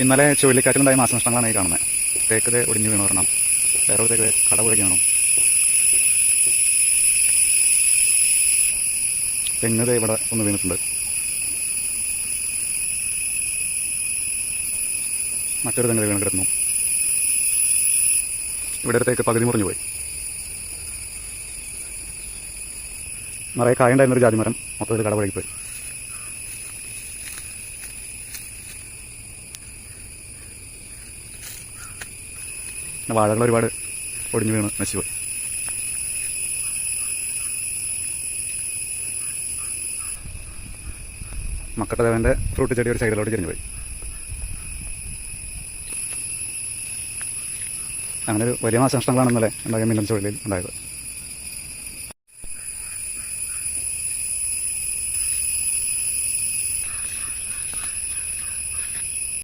ഇന്നലെ ചുഴലിക്കാറ്റിലുണ്ടായ നാശനഷ്ടങ്ങളാണ് ഈ കാണുന്നത്. തേക്ക് ഒടിഞ്ഞു വീണു വരണം, വേറെ ഒരു തേക്ക് കട പുഴയ്ക്ക് വേണം, തെങ്ങ് ഇവിടെ ഒന്ന് വീണിട്ടുണ്ട്, മറ്റൊരു തെങ്ങ് വീണ് കിടന്നു. ഇവിടെ ഒരു തേക്ക് പകുതി മുറിഞ്ഞു പോയി. നിറയെ കായുണ്ടായിരുന്നൊരു ജാതിമരം മൊത്തത്തിൽ കട പുഴയ്ക്ക് പോയി. വാഴകൾ ഒരുപാട് ഒടിഞ്ഞു വീണ് നശിച്ചുപോയി. മക്കട്ടദേവന്റെ ഫ്രൂട്ട് ചെടി ഒരു സൈഡിലോട്ട് ചെരിഞ്ഞു പോയി. അങ്ങനെ ഒരു വലിയ നാശനഷ്ടങ്ങളാണ് ഇന്നലെ ഉണ്ടായ മിന്നൽ ചുഴലിയിൽ ഉണ്ടായത്.